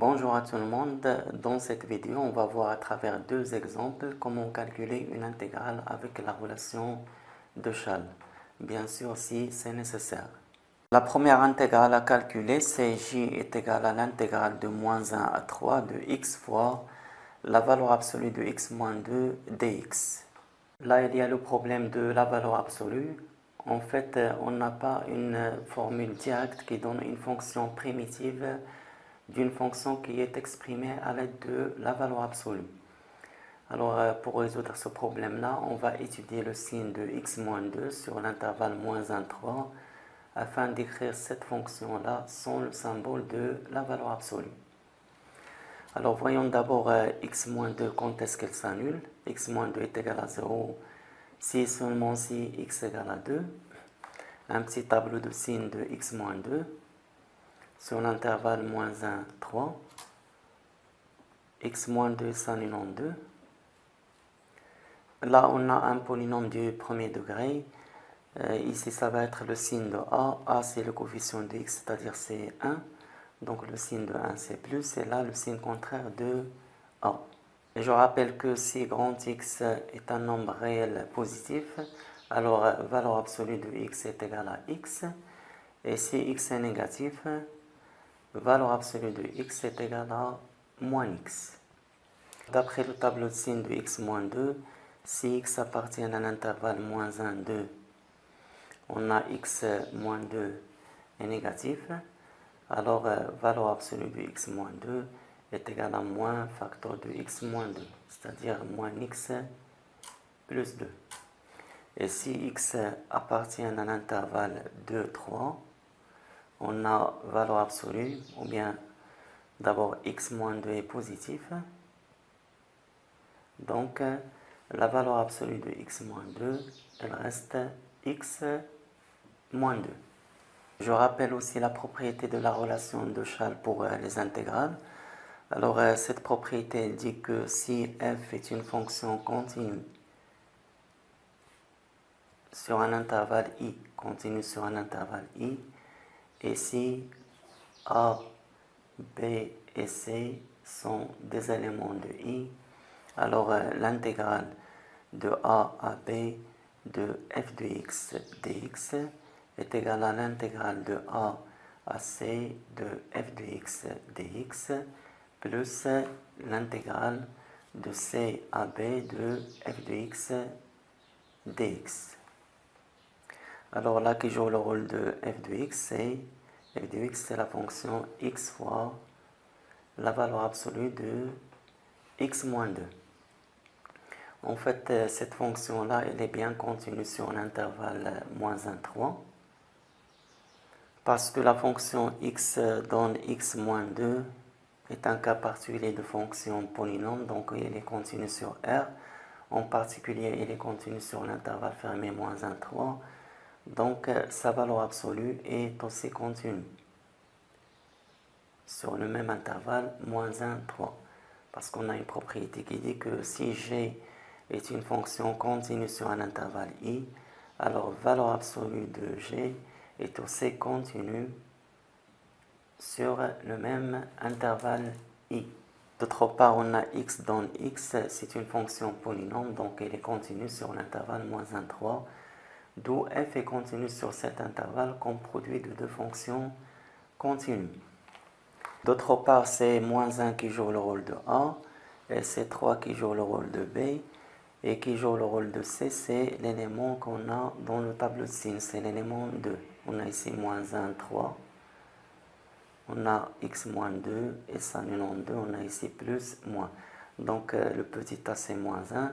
Bonjour à tout le monde. Dans cette vidéo, on va voir à travers deux exemples comment calculer une intégrale avec la relation de Schall. Bien sûr, si c'est nécessaire. La première intégrale à calculer, c'est j est égal à l'intégrale de moins 1 à 3 de x fois la valeur absolue de x moins 2 dx. Là, il y a le problème de la valeur absolue. En fait, on n'a pas une formule directe qui donne une fonction primitive d'une fonction qui est exprimée à l'aide de la valeur absolue. Alors, pour résoudre ce problème-là, on va étudier le signe de x moins 2 sur l'intervalle moins 1, 3 afin d'écrire cette fonction-là sans le symbole de la valeur absolue. Alors, voyons d'abord x moins 2 quand est-ce qu'elle s'annule. X moins 2 est égal à 0 si seulement si x égale à 2. Un petit tableau de signes de x moins 2 sur l'intervalle moins 1, 3. X moins 2 s'annule en 2. Là, on a un polynôme du premier degré. Ici, ça va être le signe de A. A, c'est le coefficient de x, c'est-à-dire c'est 1. Donc, le signe de 1, c'est plus. Et là, le signe contraire de A. Et je rappelle que si grand X est un nombre réel positif, alors valeur absolue de x est égale à x. Et si x est négatif, valeur absolue de x est égale à moins x. D'après le tableau de signes de x moins 2, si x appartient à l'intervalle moins 1, 2, on a x moins 2 est négatif, alors valeur absolue de x moins 2 est égale à moins facteur de x moins 2, c'est-à-dire moins x plus 2. Et si x appartient à l'intervalle 2, 3, on a valeur absolue, ou bien d'abord x moins 2 est positif, donc la valeur absolue de x moins 2, elle reste x moins 2. Je rappelle aussi la propriété de la relation de Schall pour les intégrales. Alors cette propriété dit que si f est une fonction continue sur un intervalle i, continue sur un intervalle i, et si a, b et c sont des éléments de i, alors l'intégrale de a à b de f de x dx est égale à l'intégrale de a à c de f de x dx plus l'intégrale de c à b de f de x dx. Alors là qui joue le rôle de f de x, c'est la fonction x fois la valeur absolue de x moins 2. En fait, cette fonction-là, elle est bien continue sur l'intervalle moins 1, 3. Parce que la fonction x donne x moins 2 est un cas particulier de fonction polynôme, donc elle est continue sur R. En particulier, elle est continue sur l'intervalle fermé moins 1, 3. Donc, sa valeur absolue est aussi continue sur le même intervalle moins 1, 3. Parce qu'on a une propriété qui dit que si g est une fonction continue sur un intervalle i, alors valeur absolue de g est aussi continue sur le même intervalle i. D'autre part, on a x donne x, c'est une fonction polynôme, donc elle est continue sur l'intervalle moins 1, 3, d'où f est continue sur cet intervalle comme produit de deux fonctions continues. D'autre part, c'est moins 1 qui joue le rôle de A, et c'est 3 qui joue le rôle de B, et qui joue le rôle de C, c'est l'élément qu'on a dans le tableau de signes, c'est l'élément 2. On a ici moins 1, 3, on a x moins 2, et s'annule en 2, on a ici plus, moins. Donc le petit a c'est moins 1,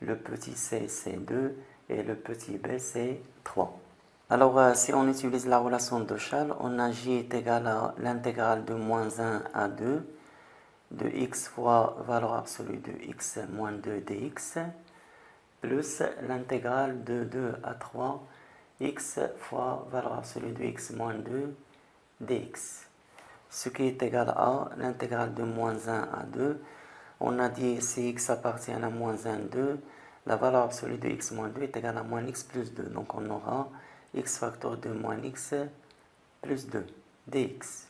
le petit c c'est 2, et le petit b c'est 3. Alors, si on utilise la relation de Schall, on a j est égal à l'intégrale de moins 1 à 2 de x fois valeur absolue de x moins 2 dx plus l'intégrale de 2 à 3 x fois valeur absolue de x moins 2 dx. Ce qui est égal à l'intégrale de moins 1 à 2. On a dit si x appartient à moins 1, 2, la valeur absolue de x moins 2 est égale à moins x plus 2. Donc on aura x facteur de moins x plus 2 dx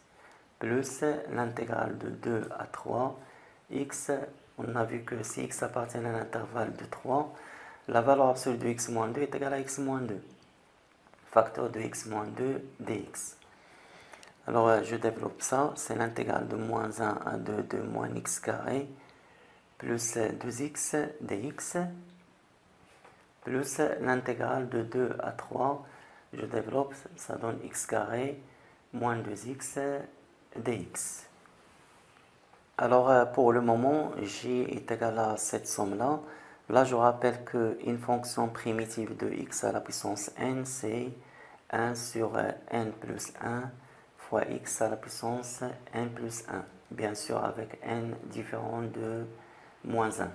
plus l'intégrale de 2 à 3, x, on a vu que si x appartient à l'intervalle de 3, la valeur absolue de x moins 2 est égale à x moins 2, facteur de x moins 2 dx. Alors je développe ça, c'est l'intégrale de moins 1 à 2 de moins x carré plus 2x dx plus l'intégrale de 2 à 3, je développe, ça donne x carré moins 2x dx. Alors pour le moment, j est égal à cette somme-là. Là, je rappelle qu'une fonction primitive de x à la puissance n, c'est 1 sur n plus 1 fois x à la puissance n plus 1. Bien sûr, avec n différent de moins 1.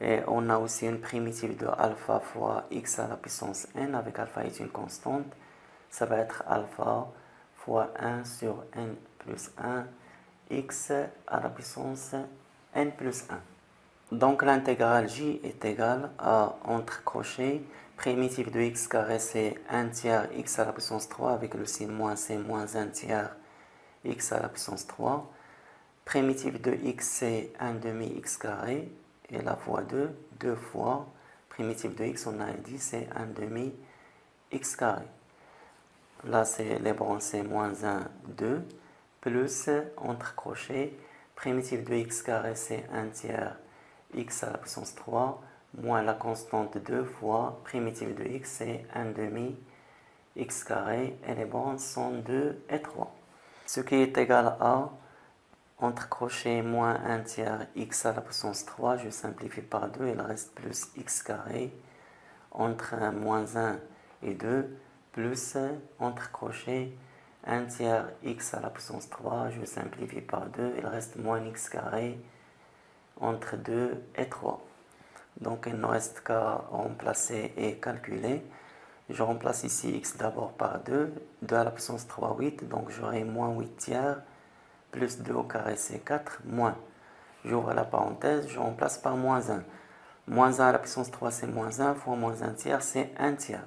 Et on a aussi une primitive de alpha fois x à la puissance n, avec alpha est une constante. Ça va être alpha fois 1 sur n plus 1, x à la puissance n plus 1. Donc l'intégrale j est égale à, entre crochets, primitive de x carré c'est 1 tiers x à la puissance 3 avec le signe moins, c'est moins 1 tiers x à la puissance 3. Primitive de x c'est 1 demi x carré, et la fois 2, 2 fois, primitive de x on a dit c'est 1 demi x carré. Là c'est les branches c'est moins 1, 2, plus, entre crochets, primitive de x carré c'est 1 tiers x à la puissance 3, moins la constante 2 fois, primitive de x c'est 1 demi x carré, et les branches sont 2 et 3. Ce qui est égal à, entre crochets, moins 1 tiers x à la puissance 3, je simplifie par 2, il reste plus x carré, entre moins 1 et 2, plus, entre crochets, 1 tiers x à la puissance 3, je simplifie par 2, il reste moins x carré, entre 2 et 3. Donc il ne reste qu'à remplacer et calculer. Je remplace ici x d'abord par 2, 2 à la puissance 3, 8, donc j'aurai moins 8 tiers, plus 2 au carré c'est 4, moins, j'ouvre la parenthèse, je remplace par moins 1. Moins 1 à la puissance 3 c'est moins 1, fois moins 1 tiers c'est 1 tiers.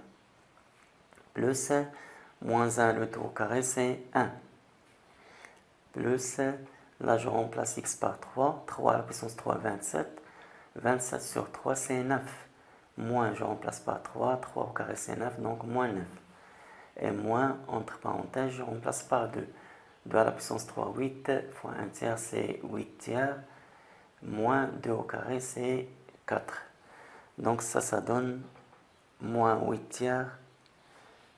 Plus moins 1 le tout au carré c'est 1. Plus, là je remplace x par 3, 3 à la puissance 3, 27. 27 sur 3 c'est 9. Moins, je remplace par 3, 3 au carré c'est 9, donc moins 9. Et moins, entre parenthèses, je remplace par 2. 2 à la puissance 3, 8, fois 1 tiers c'est 8 tiers. Moins 2 au carré c'est 4. Donc ça donne moins 8 tiers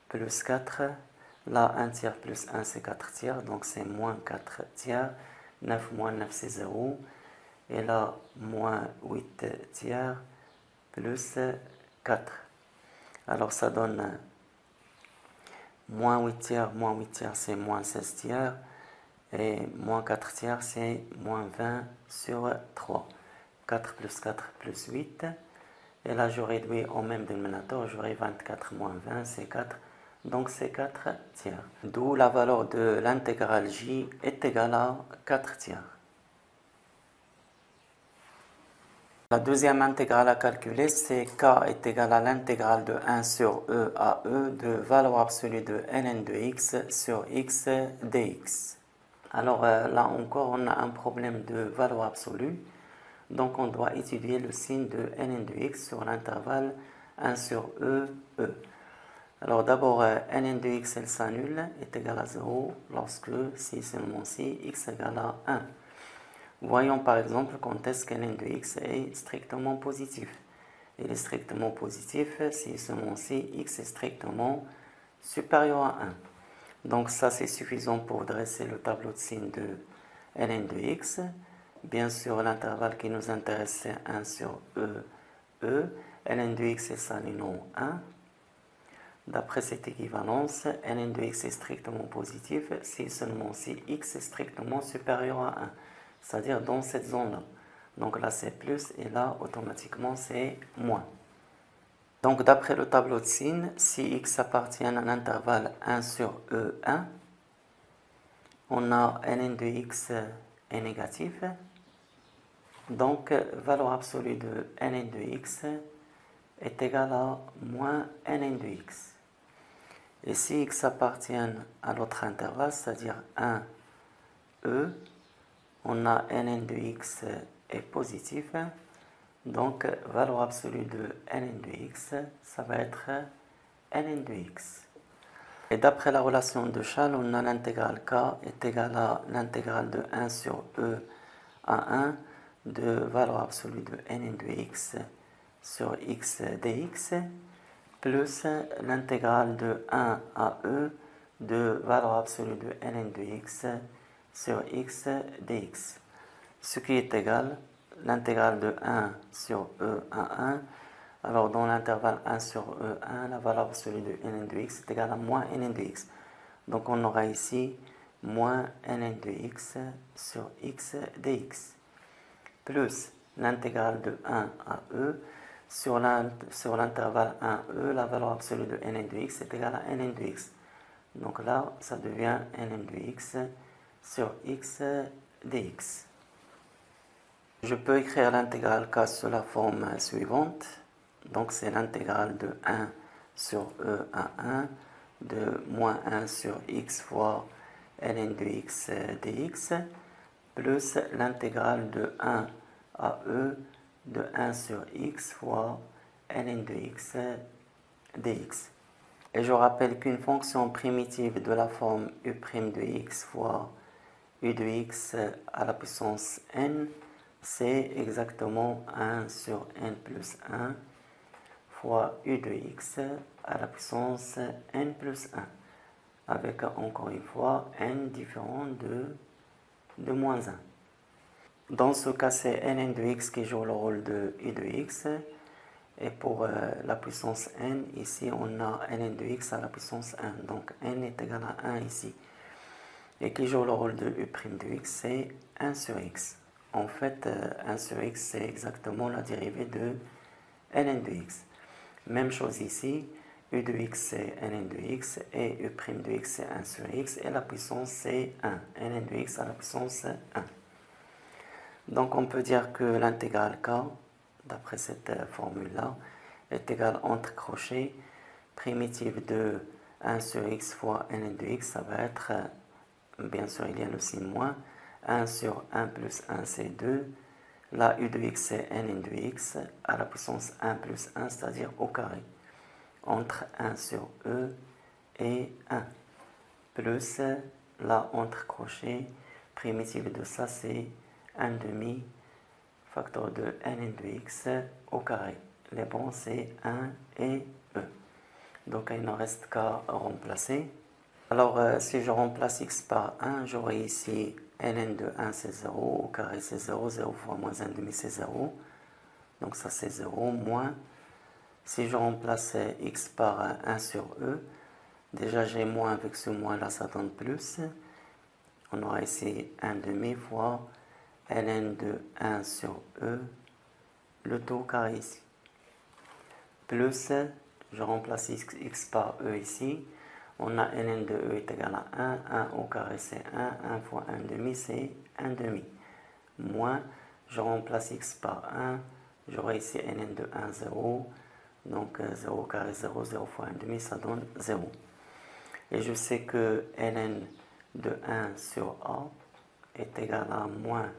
plus 4. Là, 1 tiers plus 1 c'est 4 tiers, donc c'est moins 4 tiers. 9 moins 9 c'est 0. Et là, moins 8 tiers plus 4. Alors ça donne moins 8 tiers c'est moins 16 tiers. Et moins 4 tiers c'est moins 20 sur 3. 4 plus 4 plus 8. Et là je réduis au même dénominateur, j'aurai 24 moins 20 c'est 4. Donc c'est 4 tiers. D'où la valeur de l'intégrale j est égale à 4 tiers. La deuxième intégrale à calculer, c'est k est égal à l'intégrale de 1 sur e à e de valeur absolue de ln de x sur x dx. Alors là encore, on a un problème de valeur absolue. Donc on doit étudier le signe de ln de x sur l'intervalle 1 sur e, e. Alors d'abord, ln de x, elle s'annule, est égal à 0 lorsque, si seulement si, x égale à 1. Voyons par exemple quand est-ce que ln de x est strictement positif. Il est strictement positif si seulement si x est strictement supérieur à 1. Donc ça c'est suffisant pour dresser le tableau de signe de ln de x. Bien sûr l'intervalle qui nous intéresse c'est 1 sur e, e. ln de x est s'annule en 1. D'après cette équivalence, ln de x est strictement positif si seulement si x est strictement supérieur à 1. C'est-à-dire dans cette zone-là. Donc là c'est plus et là automatiquement c'est moins. Donc d'après le tableau de signe, si x appartient à un intervalle 1 sur E1, on a ln de x est négatif. Donc valeur absolue de ln de x est égale à moins ln de x. Et si x appartient à l'autre intervalle, c'est-à-dire 1 E, on a ln de x est positif, donc valeur absolue de ln de x, ça va être ln de x. Et d'après la relation de Schall, on a l'intégrale k est égale à l'intégrale de 1 sur e à 1 de valeur absolue de ln de x sur x dx, plus l'intégrale de 1 à e de valeur absolue de ln de x sur x dx, ce qui est égal l'intégrale de 1 sur e à 1. Alors dans l'intervalle 1 sur e1, la valeur absolue de ln de x est égale à moins ln de x. Donc on aura ici moins ln de x sur x dx, plus l'intégrale de 1 à e sur l'intervalle 1e, la valeur absolue de ln de x est égale à ln de x. Donc là, ça devient ln de x sur x dx. Je peux écrire l'intégrale k sous la forme suivante. Donc c'est l'intégrale de 1 sur e à 1 de moins 1 sur x fois ln de x dx, plus l'intégrale de 1 à e de 1 sur x fois ln de x dx. Et je rappelle qu'une fonction primitive de la forme u' de x fois u de x à la puissance n, c'est exactement 1 sur n plus 1 fois u de x à la puissance n plus 1, avec encore une fois n différent de moins 1. Dans ce cas, c'est ln de x qui joue le rôle de u de x, et pour la puissance n, ici on a ln de x à la puissance 1, donc n est égal à 1 ici. Et qui joue le rôle de u' de x, c'est 1 sur x. En fait, 1 sur x, c'est exactement la dérivée de ln de x. Même chose ici, u de x c'est ln de x et u' de x c'est 1 sur x et la puissance c'est 1, ln de x à la puissance 1. Donc on peut dire que l'intégrale k, d'après cette formule-là, est égale entre crochets primitive de 1 sur x fois ln de x, ça va être, bien sûr il y a le signe moins, 1 sur 1 plus 1 c'est 2, là u de x c'est ln de x à la puissance 1 plus 1, c'est-à-dire au carré, entre 1 sur e et 1, plus là entre crochets, primitive de ça c'est 1 demi facteur de ln de x au carré. Les bons c'est 1 et e. Donc il ne reste qu'à remplacer. Alors si je remplace x par 1, j'aurai ici ln de 1 c'est 0, au carré c'est 0, 0 fois moins 1 demi c'est 0. Donc ça c'est 0, moins. Si je remplace x par 1 sur e, déjà j'ai moins avec ce moins là, ça donne plus. On aura ici 1 demi fois ln de 1 sur e, le tout carré ici. Plus, je remplace x par e ici. On a ln de e est égal à 1, 1 au carré c'est 1, 1 fois 1 demi c'est 1 demi. Moins, je remplace x par 1, j'aurai ici ln de 1, 0. Donc 0 au carré 0, 0 fois 1 demi, ça donne 0. Et je sais que ln de 1 sur a est égal à moins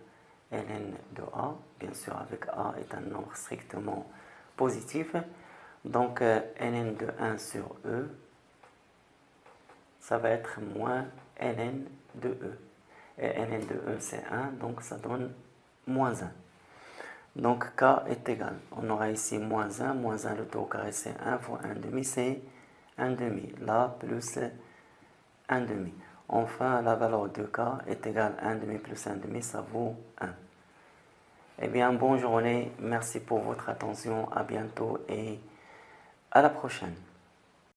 ln de a, bien sûr avec a est un nombre strictement positif. Donc ln de 1 sur e, ça va être moins ln de e. Et ln de e c'est 1, donc ça donne moins 1. Donc k est égal, on aura ici moins 1 le tout au carré c'est 1 fois 1 demi c'est 1 demi, là plus 1 demi. Enfin la valeur de k est égale à 1 demi plus 1 demi, ça vaut 1. Eh bien bonne journée, merci pour votre attention, à bientôt et à la prochaine.